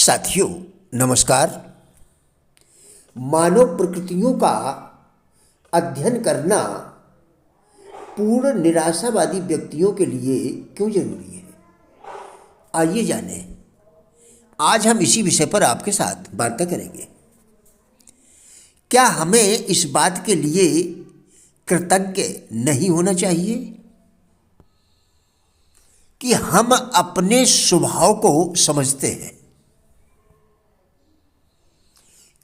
साथियों नमस्कार। मानव प्रकृतियों का अध्ययन करना पूर्ण निराशावादी व्यक्तियों के लिए क्यों जरूरी है, आइए जानें। आज हम इसी विषय पर आपके साथ वार्ता करेंगे। क्या हमें इस बात के लिए कृतज्ञ नहीं होना चाहिए कि हम अपने स्वभाव को समझते हैं?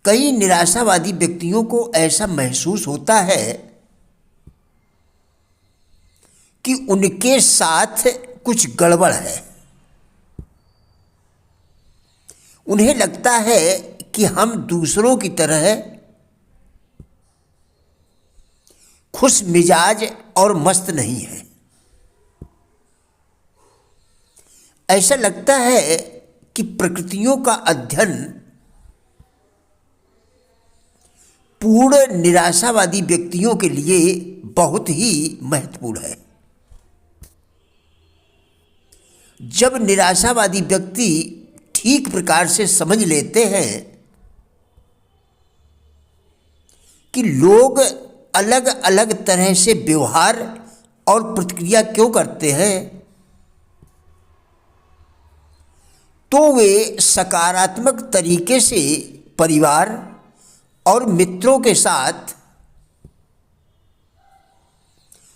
कई निराशावादी व्यक्तियों को ऐसा महसूस होता है कि उनके साथ कुछ गड़बड़ है। उन्हें लगता है कि हम दूसरों की तरह खुश मिजाज और मस्त नहीं हैं। ऐसा लगता है कि प्रकृतियों का अध्ययन पूर्ण निराशावादी व्यक्तियों के लिए बहुत ही महत्वपूर्ण है। जब निराशावादी व्यक्ति ठीक प्रकार से समझ लेते हैं कि लोग अलग अलग तरह से व्यवहार और प्रतिक्रिया क्यों करते हैं, तो वे सकारात्मक तरीके से परिवार और मित्रों के साथ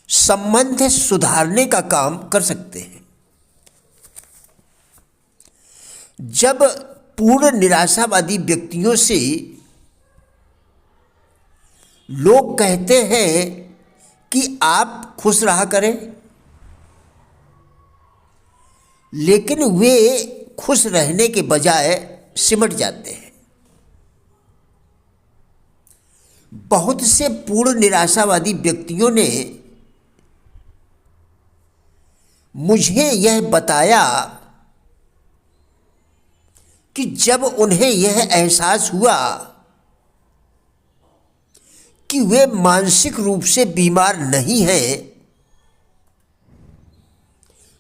संबंध सुधारने का काम कर सकते हैं। जब पूर्ण निराशावादी व्यक्तियों से लोग कहते हैं कि आप खुश रहा करें, लेकिन वे खुश रहने के बजाय सिमट जाते हैं। बहुत से पूर्ण निराशावादी व्यक्तियों ने मुझे यह बताया कि जब उन्हें यह एहसास हुआ कि वे मानसिक रूप से बीमार नहीं हैं,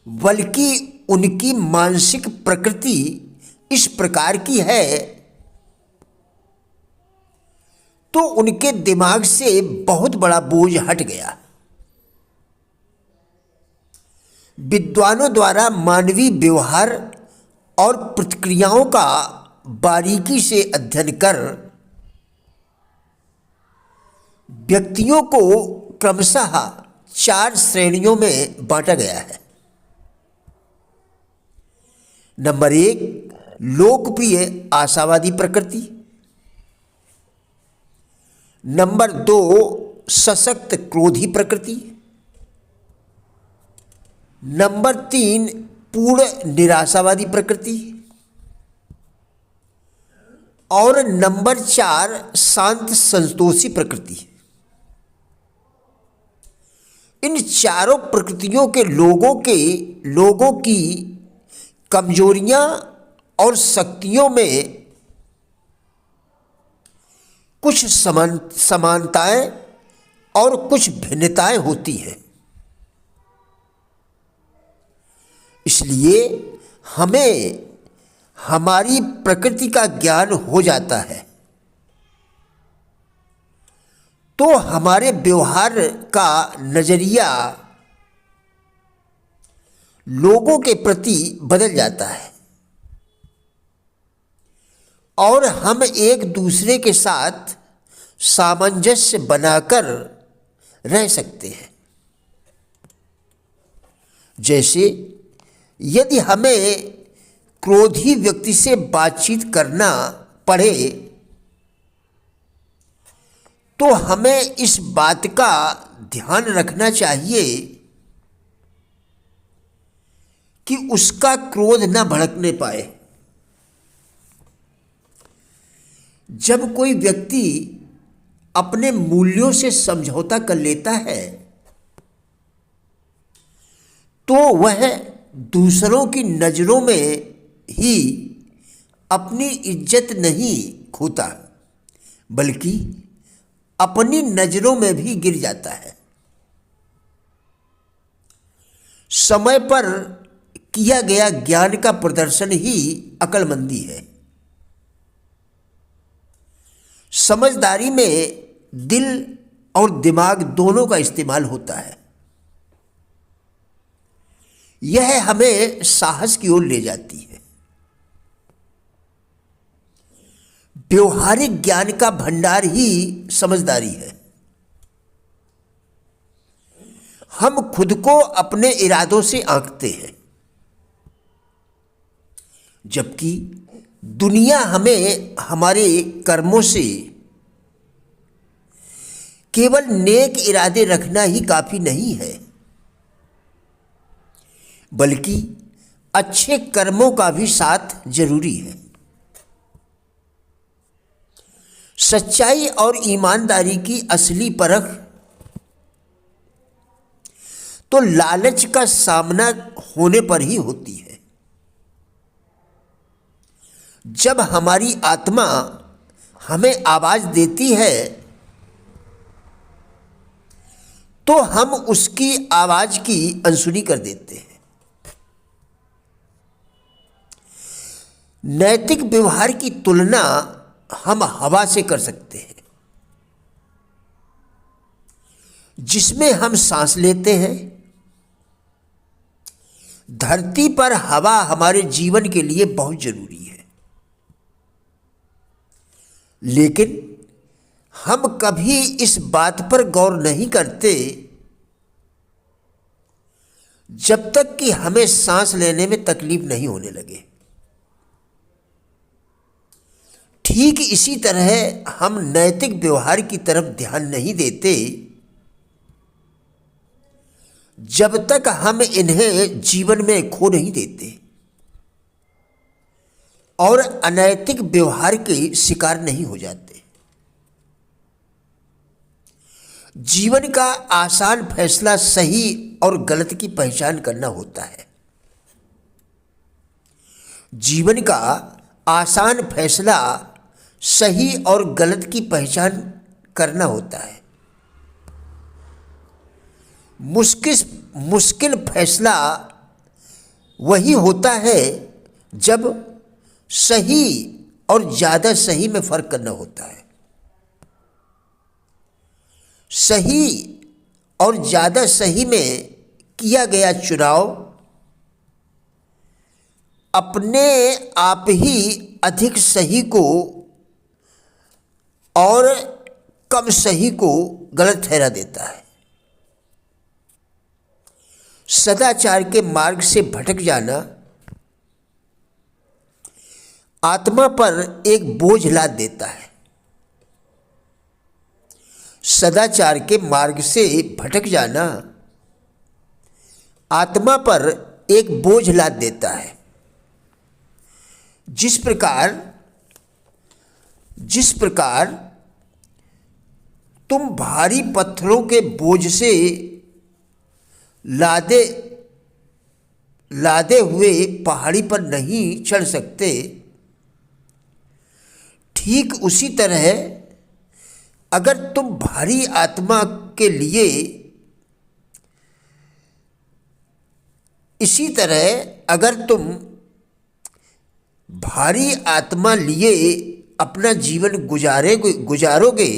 बल्कि उनकी मानसिक प्रकृति इस प्रकार की है, तो उनके दिमाग से बहुत बड़ा बोझ हट गया। विद्वानों द्वारा मानवीय व्यवहार और प्रतिक्रियाओं का बारीकी से अध्ययन कर व्यक्तियों को क्रमशः 4 श्रेणियों में बांटा गया है। नंबर 1, लोकप्रिय आशावादी प्रकृति। नंबर 2, सशक्त क्रोधी प्रकृति। नंबर 3, पूर्ण निराशावादी प्रकृति। और नंबर 4, शांत संतोषी प्रकृति। इन चारों प्रकृतियों के लोगों की कमजोरियां और शक्तियों में कुछ समानताएं और कुछ भिन्नताएं होती हैं। इसलिए हमें हमारी प्रकृति का ज्ञान हो जाता है तो हमारे व्यवहार का नजरिया लोगों के प्रति बदल जाता है और हम एक दूसरे के साथ सामंजस्य बनाकर रह सकते हैं। जैसे यदि हमें क्रोधी व्यक्ति से बातचीत करना पड़े तो हमें इस बात का ध्यान रखना चाहिए कि उसका क्रोध न भड़कने पाए। जब कोई व्यक्ति अपने मूल्यों से समझौता कर लेता है तो वह दूसरों की नज़रों में ही अपनी इज्जत नहीं खोता, बल्कि अपनी नज़रों में भी गिर जाता है। समय पर किया गया ज्ञान का प्रदर्शन ही अक्लमंदी है। समझदारी में दिल और दिमाग दोनों का इस्तेमाल होता है। यह हमें साहस की ओर ले जाती है। व्यवहारिक ज्ञान का भंडार ही समझदारी है। हम खुद को अपने इरादों से आंकते हैं, जबकि दुनिया हमें हमारे कर्मों से केवल नेक इरादे रखना ही काफी नहीं है, बल्कि अच्छे कर्मों का भी साथ जरूरी है। सच्चाई और ईमानदारी की असली परख तो लालच का सामना होने पर ही होती है। जब हमारी आत्मा हमें आवाज देती है तो हम उसकी आवाज की अनसुनी कर देते हैं। नैतिक व्यवहार की तुलना हम हवा से कर सकते हैं, जिसमें हम सांस लेते हैं। धरती पर हवा हमारे जीवन के लिए बहुत जरूरी है, लेकिन हम कभी इस बात पर गौर नहीं करते जब तक कि हमें सांस लेने में तकलीफ नहीं होने लगे। ठीक इसी तरह हम नैतिक व्यवहार की तरफ ध्यान नहीं देते जब तक हम इन्हें जीवन में खो नहीं देते और अनैतिक व्यवहार के शिकार नहीं हो जाते। जीवन का आसान फैसला सही और गलत की पहचान करना होता है। जीवन का आसान फैसला सही और गलत की पहचान करना होता है। मुश्किल फैसला वही होता है जब सही और ज़्यादा सही में फर्क करना होता है। सही और ज़्यादा सही में किया गया चुनाव अपने आप ही अधिक सही को और कम सही को गलत ठहरा देता है। सदाचार के मार्ग से भटक जाना आत्मा पर एक बोझ लाद देता है। सदाचार के मार्ग से भटक जाना आत्मा पर एक बोझ लाद देता है। जिस प्रकार तुम भारी पत्थरों के बोझ से लादे हुए पहाड़ी पर नहीं चढ़ सकते, ठीक उसी तरह अगर तुम भारी आत्मा के लिए इसी तरह अगर तुम भारी आत्मा लिए अपना जीवन गुजारोगे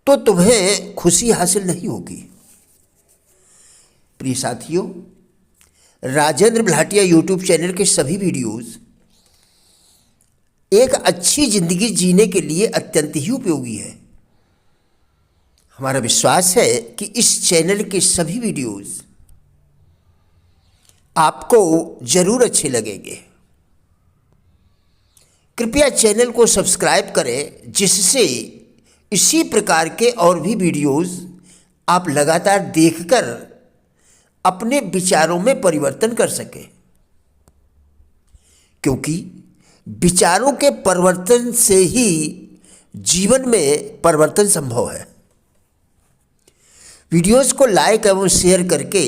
तो तुम्हें खुशी हासिल नहीं होगी। प्रिय साथियों, राजेंद्र भाटिया यूट्यूब चैनल के सभी वीडियोस एक अच्छी जिंदगी जीने के लिए अत्यंत ही उपयोगी है। हमारा विश्वास है कि इस चैनल के सभी वीडियोस आपको जरूर अच्छे लगेंगे। कृपया चैनल को सब्सक्राइब करें, जिससे इसी प्रकार के और भी वीडियोस आप लगातार देखकर अपने विचारों में परिवर्तन कर सकें, क्योंकि विचारों के परिवर्तन से ही जीवन में परिवर्तन संभव है। वीडियोस को लाइक एवं शेयर करके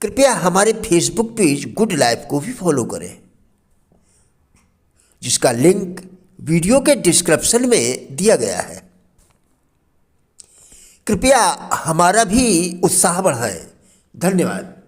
कृपया हमारे फेसबुक पेज गुड लाइफ को भी फॉलो करें, जिसका लिंक वीडियो के डिस्क्रिप्शन में दिया गया है। कृपया हमारा भी उत्साह बढ़ाएं। धन्यवाद।